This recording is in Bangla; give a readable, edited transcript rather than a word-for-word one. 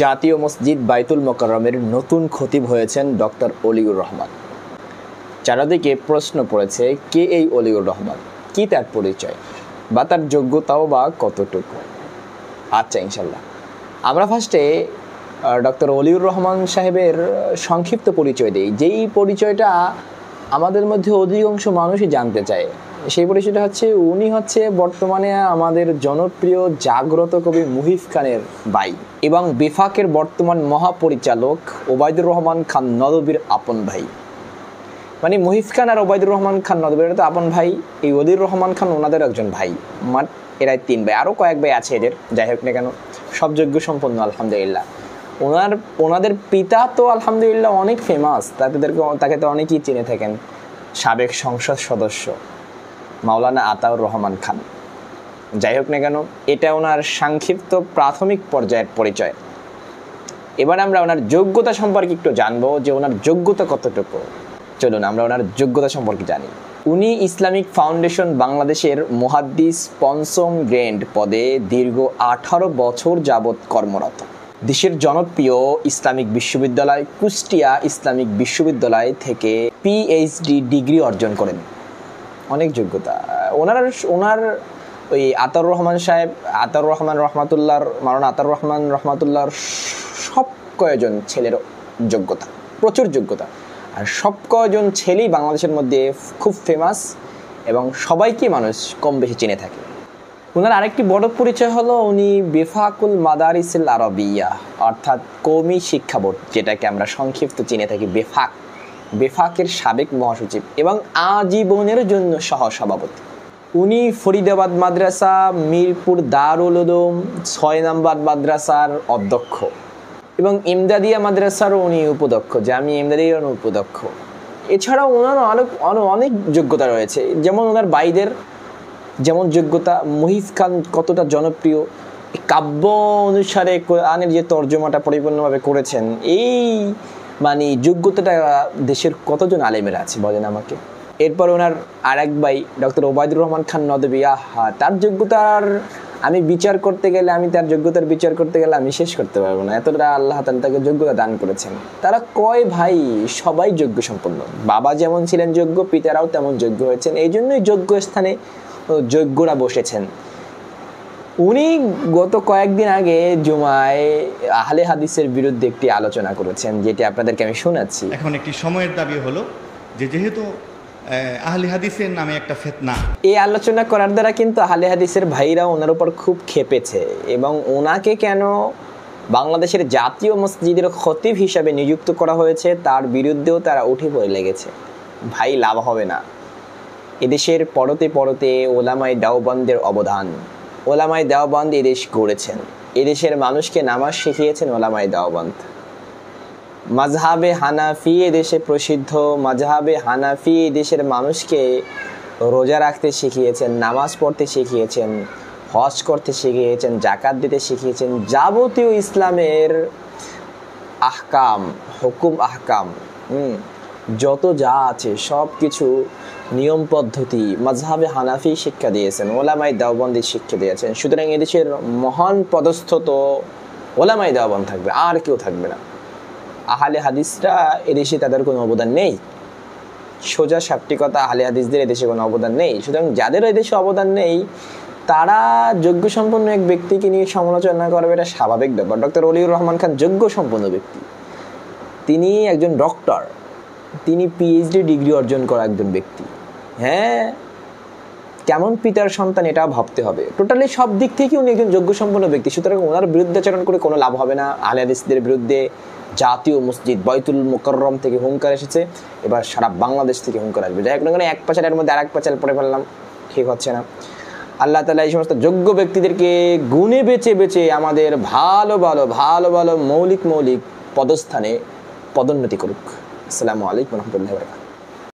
জাতীয় মসজিদ বাইতুল মোকাররমের নতুন খতিব হয়েছেন ডক্টর অলিউর রহমান। চারিদিকে প্রশ্ন পড়েছে, কে এই অলিউর রহমান, কি তার পরিচয় বা তার যোগ্যতাও বা কতটুকু। আচ্ছা, ইনশাল্লাহ আমরা ফার্স্টে ডক্টর অলিউর রহমান সাহেবের সংক্ষিপ্ত পরিচয় দিই, যেই পরিচয়টা আমাদের মধ্যে অধিকাংশ মানুষই জানতে চায়। সেই পরিচয়টা হচ্ছে, উনি হচ্ছে বর্তমানে আমাদের জনপ্রিয় জাগ্রত কবি মুহিব খানের ভাই এবং বেফাকের বর্তমান মহাপরিচালক ওবায়দুর রহমান খান নদভীর আপন ভাই। মানে মুহিব খান আর ওবায়দুর রহমান খান নদভীর তো আপন ভাই, এই অলিউর রহমান খান ওনাদের একজন ভাই। এরাই 3 ভাই, আরও কয়েক ভাই আছে এদের, যাই হোক না কেন সব যোগ্য সম্পন্ন আলহামদুলিল্লাহ। ওনাদের পিতা তো আলহামদুলিল্লাহ অনেক ফেমাস, তাকে তো অনেকেই চিনে থাকেন, সাবেক সংসদ সদস্য মাওলানা আতাউর রহমান খান। যাই হোক না কেন, এটা ওনার সংক্ষিপ্ত প্রাথমিক পর্যায়ের পরিচয়। এবার আমরা ওনার যোগ্যতা সম্পর্কে একটু জানবো, যে ওনার যোগ্যতা কতটুকু। চলুন আমরা ওনার যোগ্যতা সম্পর্কে জানি। উনি ইসলামিক ফাউন্ডেশন বাংলাদেশের মুহাদ্দিস পঞ্চম গ্রেড পদে দীর্ঘ 18 বছর যাবৎ কর্মরত। দেশের জনপ্রিয় ইসলামিক বিশ্ববিদ্যালয় কুষ্টিয়া ইসলামিক বিশ্ববিদ্যালয় থেকে পিএইচডি ডিগ্রি অর্জন করেন। অনেক যোগ্যতা ওনার ওই আতাউর রহমান সাহেব, আতাউর রহমান রহমাতুল্লাহর, মাওলানা আতাউর রহমান রহমাতুল্লাহর সব কয়েকজন ছেলের যোগ্যতা, প্রচুর যোগ্যতা। আর সব কয়েকজন ছেলেই বাংলাদেশের মধ্যে খুব ফেমাস এবং সবাইকে মানুষ কম বেশি চিনে থাকে। ওনার আরেকটি বড় পরিচয় হলো, উনি বেফাকুল মাদারিসিল আরবিয়া অর্থাৎ কওমি শিক্ষা বোর্ড, যেটাকে আমরা সংক্ষিপ্ত চিনে থাকি বেফাকের সাবেক মহাসচিব এবং আজীবনের জন্য সহসভাপতি। উনি ফরিদাবাদ মাদ্রাসা, মিরপুর দারুল উলুম 6 নম্বর মাদ্রাসার অধ্যক্ষ এবং ইমদাদিয়া মাদ্রাসারও উনি উপাধ্যক্ষ, জামিয়া ইমদাদিয়ার উপাধ্যক্ষ। এছাড়াও ওনার অনেক যোগ্যতা রয়েছে, যেমন ওনার ভাইদের যেমন যোগ্যতা। মুহিব খান কতটা জনপ্রিয়, কাব্য অনুসারে কোরআনের যে তর্জমাটা পরিপূর্ণভাবে করেছেন, এই মানে যোগ্যতাটা দেশের কতজন আলেমের আছে বলেন আমাকে। এরপর ওনার আরেক ভাই ডক্টর ওবায়দুর রহমান খান নদভী, তার যোগ্যতার যোগ্যতার বিচার করতে গেলে আমি শেষ করতে পারবো না, এতটা আল্লাহ তাআলা তাকে যোগ্যতা দান করেছেন। তারা কয় ভাই, সবাই যোগ্য সম্পন্ন। বাবা যেমন ছিলেন যোগ্য, পিতারাও তেমন যোগ্য হয়েছেন, এই জন্যই যোগ্য স্থানে যোগ্যরা বসেছেন। উনি গত কয়েকদিন আগে জুমায় আহলে হাদিসের বিরুদ্ধে একটি আলোচনা করেছেন, যেটি আপনাদেরকে আমি শোনাচ্ছি। এখন একটি সময়ের দাবি হলো যে যেহেতু আহলে হাদিসের নামে একটা ফিতনা, এই আলোচনা করার দ্বারা কিন্তু আহলে হাদিসের ভাইরা ওনার উপর খুব খেপেছে এবং ওনাকে কেন বাংলাদেশের জাতীয় মসজিদের খতিব হিসাবে নিযুক্ত করা হয়েছে তার বিরুদ্ধেও তারা উঠে পড়ে লেগেছে। ভাই, লাভ হবে না। এদেশের পরতে পরতে ওলামায়ে দেওবন্দের অবদান, ওলামায়ে দেওবন্দ এদেশ গড়েছেন, এদেশের মানুষকে নামাজ শিখিয়েছেন ওলামায়ে দেওবন্দ। মাযহাবে হানাফি এদেশে প্রসিদ্ধ, মাযহাবে হানাফি এদেশের মানুষকে রোজা রাখতে শিখিয়েছেন, নামাজ পড়তে শিখিয়েছেন, হজ করতে শিখিয়েছেন, জাকাত দিতে শিখিয়েছেন। যাবতীয় ইসলামের আহকাম যত যা আছে সব কিছু নিয়ম পদ্ধতি মাযহাবে হানাফি শিক্ষা দিয়েছেন, ওলামায়ে দেওবন্দি শিক্ষা দিয়েছেন। সুতরাং এদেশের মহান পদস্থ তো ওলামায়ে দেওবন্দ থাকবে, আর কেউ থাকবে না। আহলে হাদিসরা এদেশে তাদের কোনো অবদান নেই, সোজা সাপটি কথা, আহলে হাদিসদের এদেশে কোনো অবদান নেই। সুতরাং যাদের এদেশে অবদান নেই তারা যোগ্য সম্পন্ন এক ব্যক্তিকে নিয়ে সমালোচনা করবে, এটা স্বাভাবিক ব্যাপার। ডক্টর অলিউর রহমান খান যোগ্য সম্পন্ন ব্যক্তি, তিনি একজন ডক্টর, তিনি পিএইচডি ডিগ্রি অর্জন করা একজন ব্যক্তি। হ্যাঁ, কেমন পিতার সন্তান এটা ভাবতে হবে। টোটালি সব দিক থেকে উনি একজন যোগ্য সম্পন্ন ব্যক্তি। সুতরাং ওনার বিরুদ্ধাচরণ করে কোনো লাভ হবে না। আহলে হাদিসদের বিরুদ্ধে জাতীয় মসজিদ বাইতুল মোকাররম থেকে হুঙ্কার এসেছে, এবার সারা বাংলাদেশ থেকে হুঙ্কার আসবে। যাই হোক না কেন, এক পাঁচালের মধ্যে আরেক পাঁচাল পড়ে ফেললাম, ঠিক হচ্ছে না। আল্লাহ তাআলা এই সমস্ত যোগ্য ব্যক্তিদেরকে গুণে বেছে বেছে আমাদের ভালো ভালো মৌলিক পদস্থানে পদোন্নতি করুক। আসসালামু আলাইকুম ওয়া রাহমাতুল্লাহি ওয়া বারাকাতুহু।